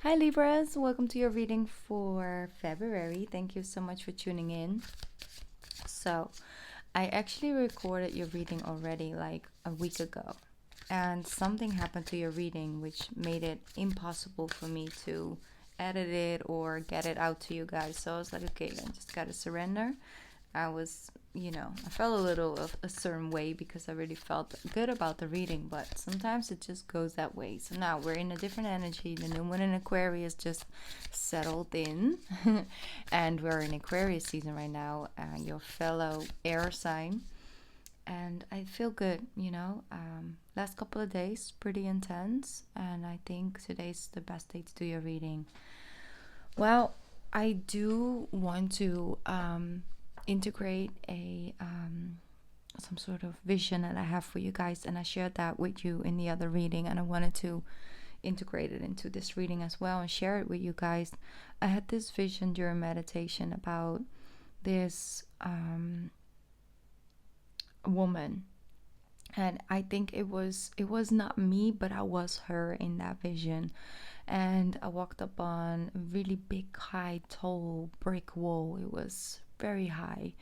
Hi Libras, welcome to your reading for February. Thank you so much for tuning in. So, I actually recorded your reading already like a week ago, and something happened to your reading which made it impossible for me to edit it or get it out to you guys. So I was like, okay, I just gotta surrender. I felt a little of a certain way because I really felt good about the reading, but sometimes it just goes that way. So now we're in a different energy. The new moon in Aquarius just settled in, and we're in Aquarius season right now, your fellow air sign. And I feel good, last couple of days, pretty intense, and I think today's the best day to do your reading. Well, I do want to integrate a some sort of vision that I have for you guys, and I shared that with you in the other reading, and I wanted to integrate it into this reading as well and share it with you guys. I had this vision during meditation about this woman, and I think it was not me, but I was her in that vision. And I walked up on a really big, high, tall brick wall. It was very high,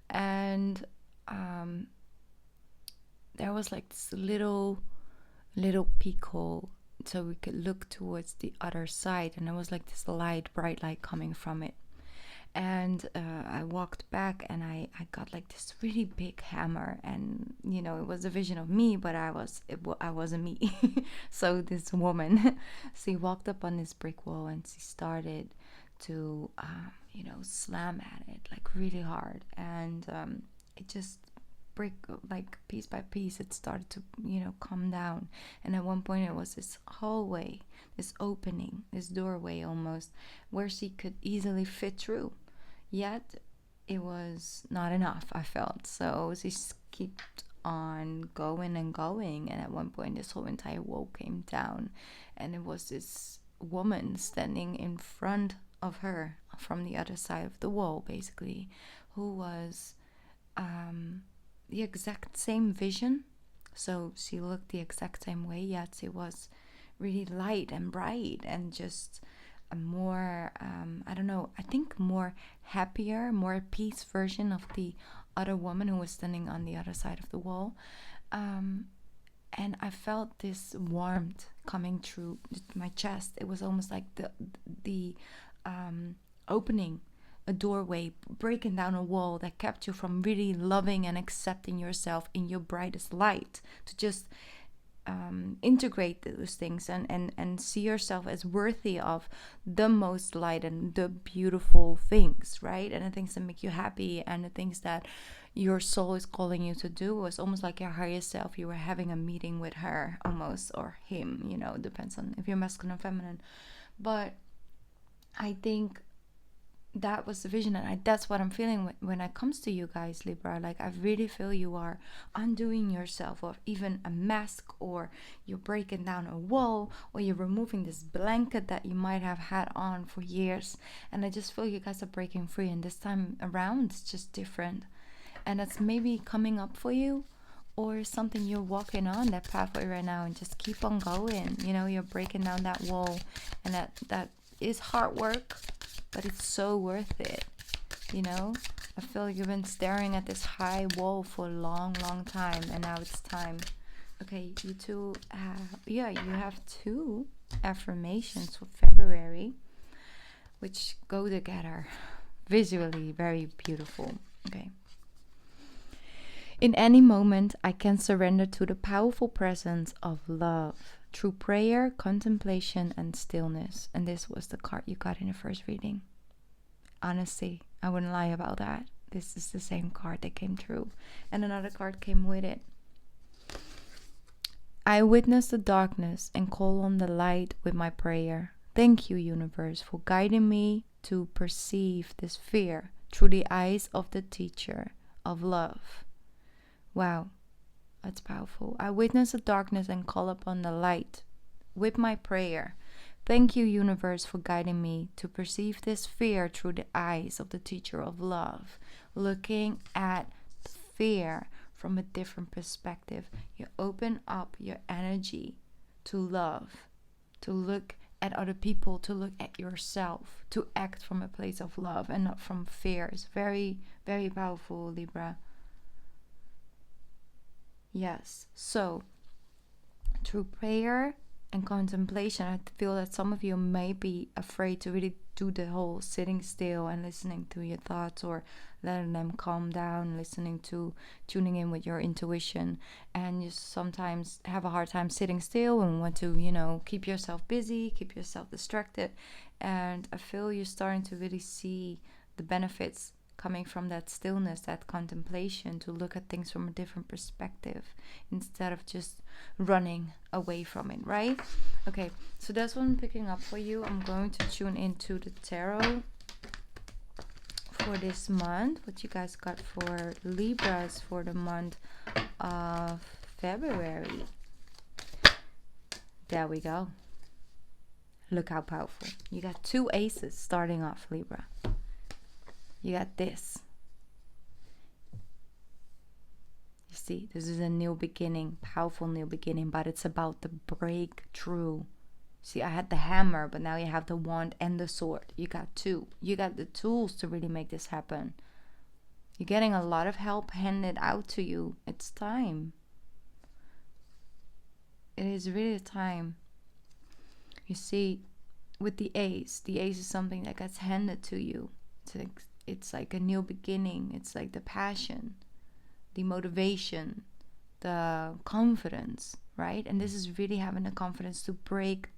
and there was like this little peephole, so we could look towards the other side, and there was like this bright light coming from it. And I walked back, and I got like this really big hammer, and it was a vision of me, but I wasn't me. So this woman, she walked up on this brick wall, and she started to slam at it like really hard, and it just break, like piece by piece it started to come down. And at one point it was this hallway, this opening, this doorway almost, where she could easily fit through. Yet it was not enough, I felt. So she kept on going and going, and at one point this whole entire wall came down, and it was this woman standing in front of her from the other side of the wall, basically, who was the exact same vision. So she looked the exact same way, yet she was really light and bright and just a more I don't know, I think more happier, more at peace version of the other woman who was standing on the other side of the wall. And I felt this warmth coming through my chest. It was almost like the opening a doorway, breaking down a wall that kept you from really loving and accepting yourself in your brightest light, to just integrate those things and see yourself as worthy of the most light and the beautiful things, right? And the things that make you happy, and the things that your soul is calling you to do. It was almost like your higher self. You were having a meeting with her almost, or him, depends on if you're masculine or feminine. But I think that was the vision, and that's what I'm feeling when it comes to you guys, Libra. Like, I really feel you are undoing yourself, or even a mask, or you're breaking down a wall, or you're removing this blanket that you might have had on for years. And I just feel you guys are breaking free, and this time around it's just different, and it's maybe coming up for you, or something you're walking on that pathway right now, and just keep on going. You're breaking down that wall, and that is hard work, but it's so worth it. I feel like you've been staring at this high wall for a long, long time, and now it's time. Okay, you have two affirmations for February, which go together, visually very beautiful. Okay. In any moment, I can surrender to the powerful presence of love through prayer, contemplation, and stillness. And this was the card you got in the first reading. Honestly, I wouldn't lie about that. This is the same card that came through. And another card came with it. I witness the darkness and call on the light with my prayer. Thank you, universe, for guiding me to perceive this fear through the eyes of the teacher of love. Wow, that's powerful. I witness the darkness and call upon the light with my prayer. Thank you, universe, for guiding me to perceive this fear through the eyes of the teacher of love. Looking at fear from a different perspective. You open up your energy to love, to look at other people, to look at yourself, to act from a place of love and not from fear. It's very, very powerful, Libra. Yes. So through prayer and contemplation, I feel that some of you may be afraid to really do the whole sitting still and listening to your thoughts, or letting them calm down, tuning in with your intuition. And you sometimes have a hard time sitting still and want to, keep yourself busy, keep yourself distracted. And I feel you're starting to really see the benefits coming from that stillness, that contemplation, to look at things from a different perspective instead of just running away from it, right? Okay, so that's what I'm picking up for you. I'm going to tune into the tarot for this month. What you guys got for Libras for the month of February. There we go. Look how powerful. You got 2 aces starting off, Libra. You got this. You see, this is a new beginning, powerful new beginning, but it's about the breakthrough. See, I had the hammer, but now you have the wand and the sword. You got 2. You got the tools to really make this happen. You're getting a lot of help handed out to you. It's time. It is really time. You see, with the ace is something that gets handed to you. It's like a new beginning. It's like the passion, the motivation, the confidence, right? And this is really having the confidence to break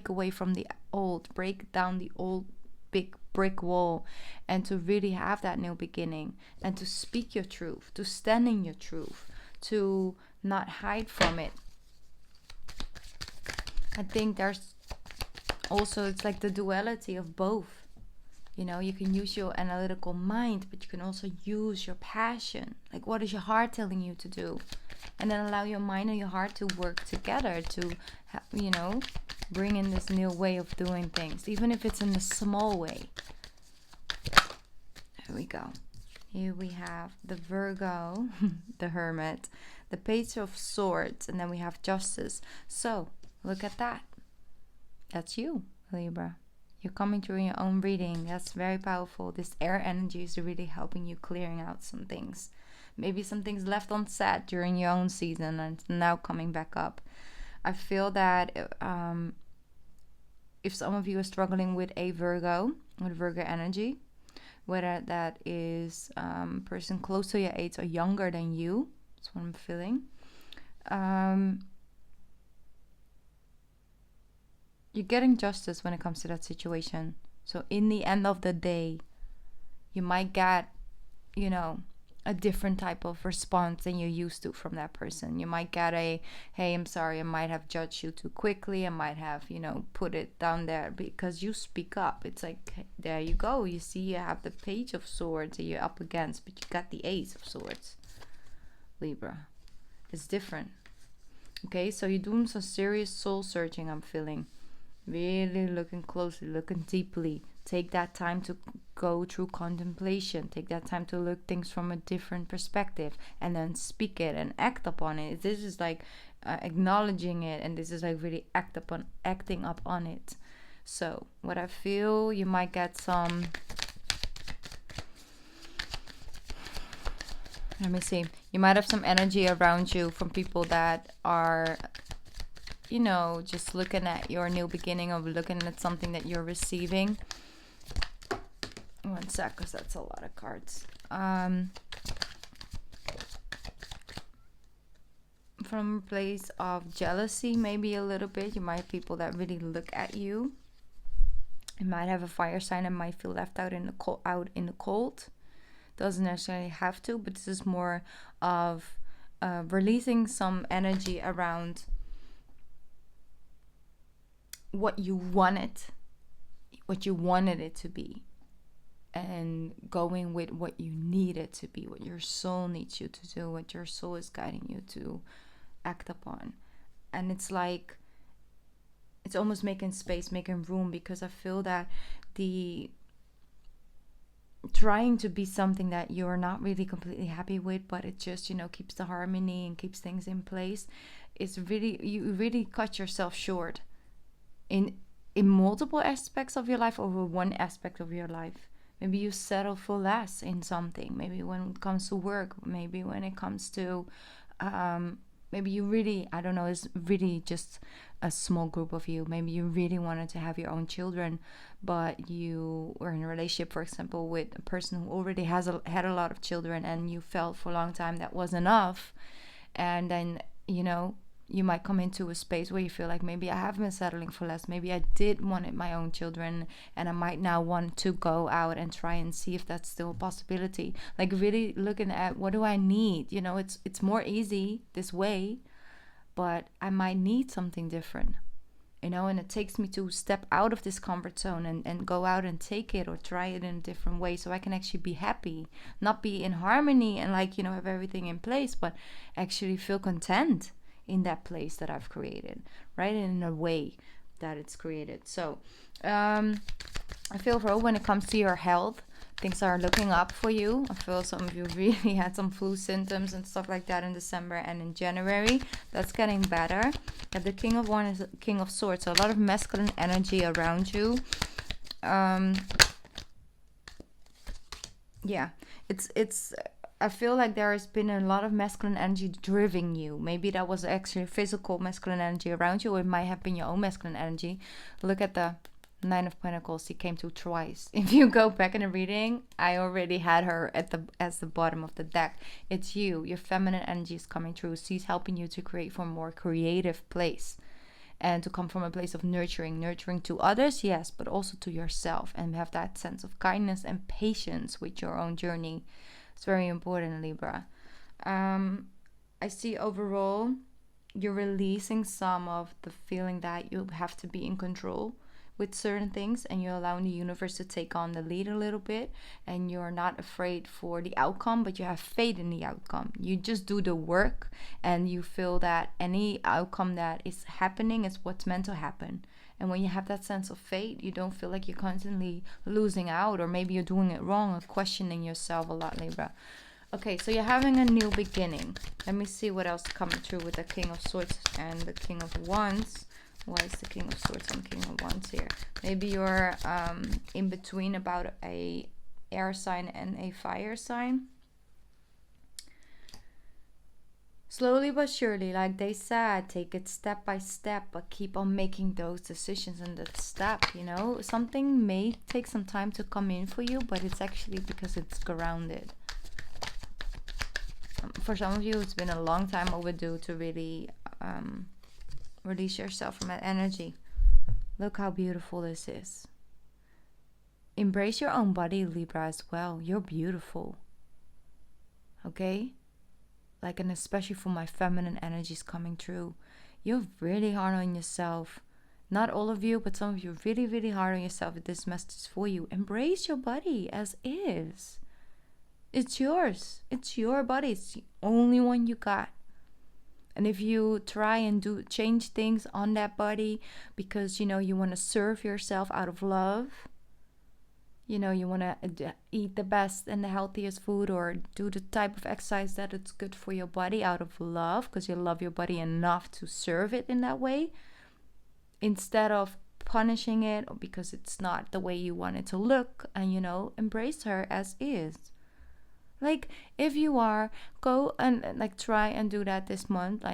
away from the old, break down the old big brick wall, and to really have that new beginning, and to speak your truth, to stand in your truth, to not hide from it. I think there's also, it's like the duality of both. You can use your analytical mind, but you can also use your passion. Like, what is your heart telling you to do? And then allow your mind and your heart to work together to, bring in this new way of doing things, even if it's in a small way. Here we go. Here we have the Virgo, the Hermit, the Page of Swords, and then we have Justice. So, look at that. That's you, Libra. You're coming through in your own reading. That's very powerful. This air energy is really helping you clearing out some things. Maybe some things left unsaid during your own season and now coming back up. I feel that if some of you are struggling with Virgo energy, whether that is a person close to your age or younger than you, that's what I'm feeling. You're getting justice when it comes to that situation. So in the end of the day, you might get, a different type of response than you're used to from that person. You might get hey, I'm sorry, I might have judged you too quickly. I might have, put it down there because you speak up. It's like, there you go. You see, you have the Page of Swords that you're up against, but you got the Ace of Swords, Libra. It's different. Okay, so you're doing some serious soul searching, I'm feeling. Really looking closely, looking deeply. Take that time to go through contemplation. Take that time to look things from a different perspective, and then speak it and act upon it. This is like acknowledging it, and this is like really acting up on it. So what I feel, you might get some, let me see, you might have some energy around you from people that are, just looking at your new beginning, or looking at something that you're receiving. One sec, because that's a lot of cards. From a place of jealousy, maybe a little bit. You might have people that really look at you. You might have a fire sign and might feel left out in the cold. Doesn't necessarily have to, but this is more of releasing some energy around what you wanted it to be, and going with what you need it to be, what your soul needs you to do, what your soul is guiding you to act upon. And it's like, it's almost making space, making room, because I feel that the trying to be something that you're not really completely happy with, but it just, keeps the harmony and keeps things in place, it's really, you really cut yourself short. in multiple aspects of your life, over one aspect of your life. Maybe you settle for less in something. Maybe when it comes to work, maybe when it comes to maybe you really, I don't know, it's really just a small group of you. Maybe you really wanted to have your own children, but you were in a relationship, for example, with a person who already had a lot of children, and you felt for a long time that was enough. And then, you might come into a space where you feel like, maybe I have been settling for less. Maybe I did want my own children, and I might now want to go out and try and see if that's still a possibility. Like really looking at, what do I need? It's more easy this way, but I might need something different. And it takes me to step out of this comfort zone and go out and take it or try it in a different way, so I can actually be happy, not be in harmony and have everything in place, but actually feel content in that place that I've created, right? And in a way that it's created. So I feel when it comes to your health, things are looking up for you. I feel some of you really had some flu symptoms and stuff like that in December and in January. That's getting better. And the King of Wands is King of Swords, so a lot of masculine energy around you. It's I feel like there has been a lot of masculine energy driving you. Maybe that was actually physical masculine energy around you, or it might have been your own masculine energy. Look at the Nine of Pentacles. He came to twice. If you go back in the reading, I already had her as the bottom of the deck. It's you. Your feminine energy is coming through. She's helping you to create from a more creative place, and to come from a place of nurturing to others, yes, but also to yourself, and have that sense of kindness and patience with your own journey. It's very important, Libra. I see overall you're releasing some of the feeling that you have to be in control with certain things, and you're allowing the universe to take on the lead a little bit, and you're not afraid for the outcome, but you have faith in the outcome. You just do the work, and you feel that any outcome that is happening is what's meant to happen. And when you have that sense of fate, you don't feel like you're constantly losing out, or maybe you're doing it wrong, or questioning yourself a lot, Libra. Okay, so you're having a new beginning. Let me see what else coming through with the King of Swords and the King of Wands. Why is the King of Swords and King of Wands here? Maybe you're in between about a air sign and a fire sign. Slowly but surely, like they said, take it step by step, but keep on making those decisions in that step, Something may take some time to come in for you, but it's actually because it's grounded. For some of you, it's been a long time overdue to really release yourself from that energy. Look how beautiful this is. Embrace your own body, Libra, as well. You're beautiful. Okay? And especially for my feminine energies coming through. You're really hard on yourself. Not all of you, but some of you are really, really hard on yourself. This message is for you. Embrace your body as is. It's yours. It's your body. It's the only one you got. And if you try and change things on that body because, you want to serve yourself out of love, you want to eat the best and the healthiest food, or do the type of exercise that it's good for your body out of love, because you love your body enough to serve it in that way, instead of punishing it or because it's not the way you want it to look, and, embrace her as is. If you are, go and try and do that this month.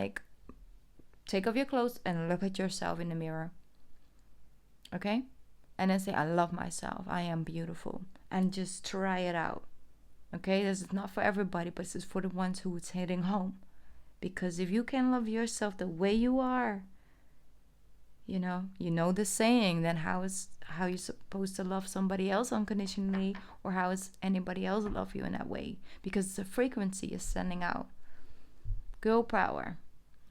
Take off your clothes and look at yourself in the mirror. Okay? And then say, I love myself. I am beautiful. And just try it out. Okay? This is not for everybody, but this is for the ones who it's hitting home. Because if you can love yourself the way you are, you know the saying, then how you're supposed to love somebody else unconditionally, or how is anybody else love you in that way? Because the frequency is sending out. Girl power.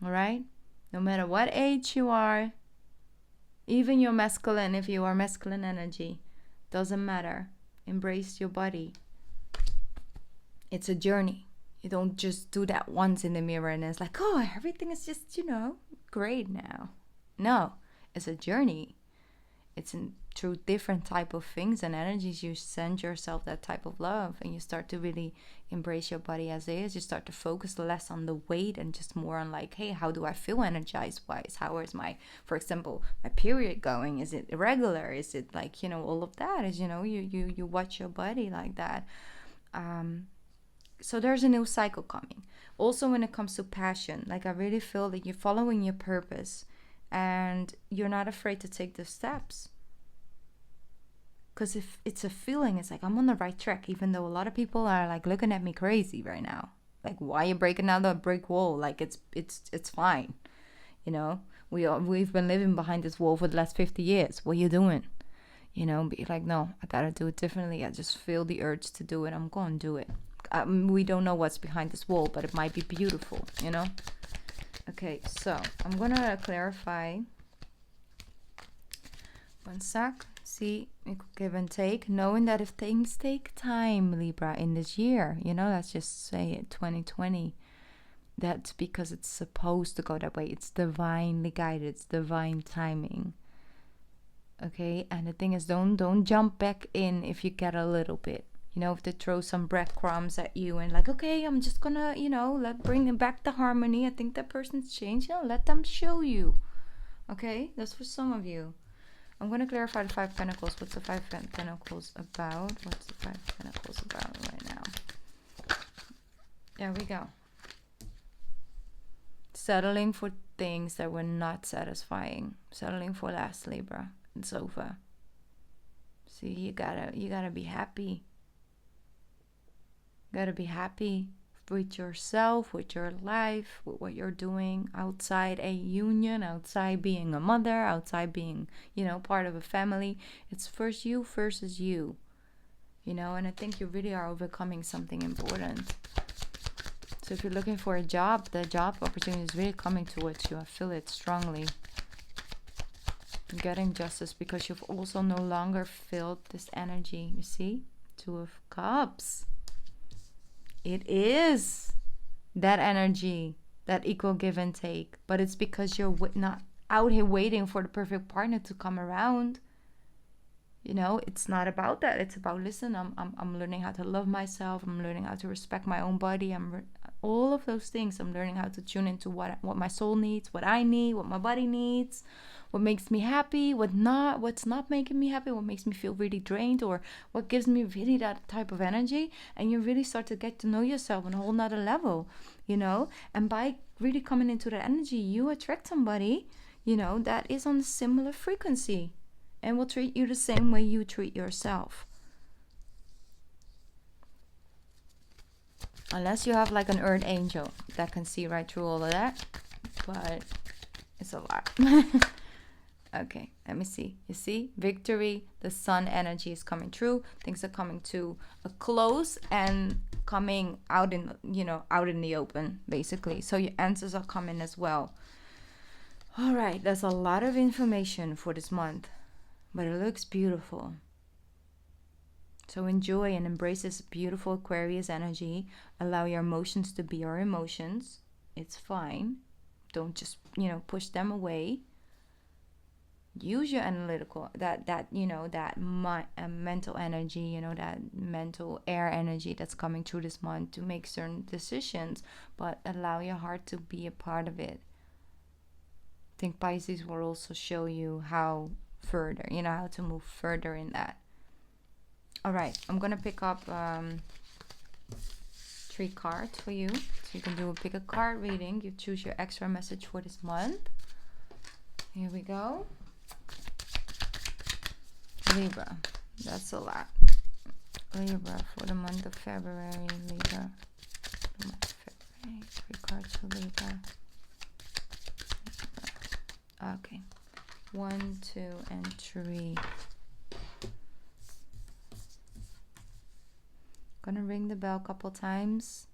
All right? No matter what age you are, even your masculine, if you are masculine energy, doesn't matter. Embrace your body. It's a journey. You don't just do that once in the mirror and it's like, oh, everything is just, great now. No, it's a journey. It's through different type of things and energies you send yourself that type of love, and you start to really embrace your body as it is. You start to focus less on the weight and just more on like, hey, how do I feel energized wise? How is my, for example, my period going? Is it irregular? Is it like, all of that is, you watch your body like that. So there's a new cycle coming. Also, when it comes to passion, like I really feel that you're following your purpose and you're not afraid to take the steps. Because if it's a feeling, it's like I'm on the right track, even though a lot of people are like looking at me crazy right now. Like, why are you breaking down the brick wall? Like it's fine. We've been living behind this wall for the last 50 years. What are you doing? Be like, no, I gotta do it differently. I just feel the urge to do it. I'm gonna do it. We don't know what's behind this wall, but it might be beautiful, Okay, so I'm gonna clarify. One sec. See, give and take. Knowing that if things take time, Libra, in this year, let's just say it, 2020, that's because it's supposed to go that way. It's divinely guided. It's divine timing. Okay, and the thing is, don't jump back in if you get a little bit. If they throw some breadcrumbs at you and like, okay, I'm just gonna, bring them back the harmony. I think that person's changed. Let them show you. Okay, that's for some of you. I'm gonna clarify the Five of Pentacles. What's the Five of Pentacles about? What's the Five of Pentacles about right now? There we go. Settling for things that were not satisfying. Settling for less, Libra. It's over. See, you gotta be happy. Gotta be happy with yourself, with your life, with what you're doing outside a union, outside being a mother, outside being, part of a family. It's first you versus you, and I think you really are overcoming something important. So if you're looking for a job, the job opportunity is really coming towards you. I feel it strongly. You're getting justice because you've also no longer felt this energy. You see? Two of Cups. It is that energy, that equal give and take. But it's because you're not out here waiting for the perfect partner to come around. It's not about that. It's about, listen, I'm learning how to love myself. I'm learning how to respect my own body. All of those things. I'm learning how to tune into what my soul needs, what I need, what my body needs, what makes me happy, what's not making me happy, what makes me feel really drained, or what gives me really that type of energy. And you really start to get to know yourself on a whole nother level, and by really coming into that energy, you attract somebody, that is on a similar frequency and will treat you the same way you treat yourself. Unless you have like an earth angel that can see right through all of that, but it's a lot. Okay, let me see. You see, victory, the sun energy is coming through. Things are coming to a close and coming out in, out in the open, basically. So your answers are coming as well. All right, that's a lot of information for this month, but it looks beautiful. So enjoy and embrace this beautiful Aquarius energy. Allow your emotions to be your emotions. It's fine. Don't just, push them away. Use your analytical, that mental energy, that mental air energy that's coming through this month to make certain decisions, but allow your heart to be a part of it. I think Pisces will also show you how further, how to move further in that. All right, I'm gonna pick up 3 cards for you, so you can pick a card reading. You choose your extra message for this month. Here we go. Libra, that's a lot. Libra for the month of February. Libra, the month of February. 3 cards for Libra. Okay, 1, 2, and 3. Gonna ring the bell a couple times.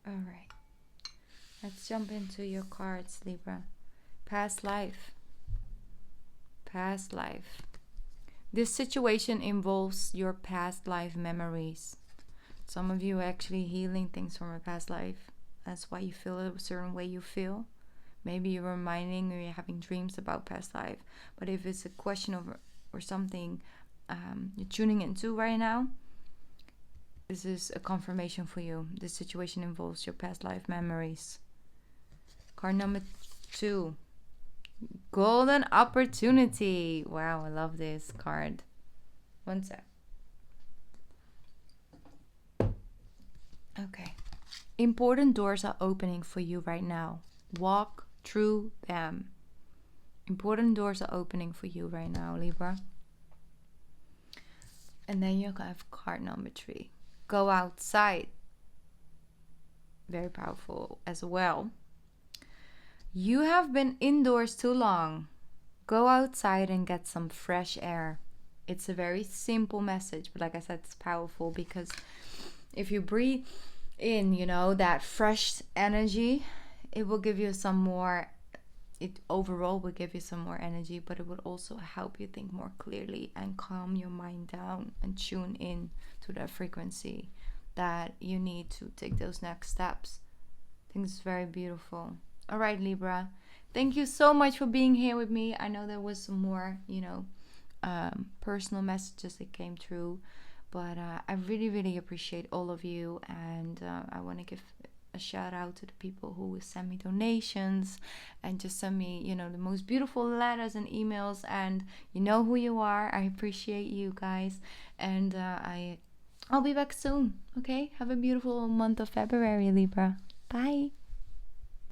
All right. Let's jump into your cards, Libra. Past life. Past life. This situation involves your past life memories. Some of you are actually healing things from a past life. That's why you feel a certain way you feel. Maybe you're reminding or you're having dreams about past life. But if it's a question of or something you're tuning into right now, this is a confirmation for you. This situation involves your past life memories. Card number 2. Golden opportunity. Wow, I love this card. One sec. Okay. Important doors are opening for you right now. Walk through them. Important doors are opening for you right now, Libra. And then you have card number 3. Go outside. Very powerful as well. You have been indoors too long. Go outside and get some fresh air. It's a very simple message, but like I said, it's powerful because if you breathe in, that fresh energy, it will give you some more, it overall will give you some more energy, but it will also help you think more clearly and calm your mind down and tune in to that frequency that you need to take those next steps. I think it's very beautiful. All right, Libra. Thank you so much for being here with me. I know there was some more, personal messages that came through, but I really, really appreciate all of you. And I want to give a shout out to the people who send me donations and just send me, the most beautiful letters and emails. And you know who you are. I appreciate you guys. And I'll be back soon. Okay? Have a beautiful month of February, Libra. Bye.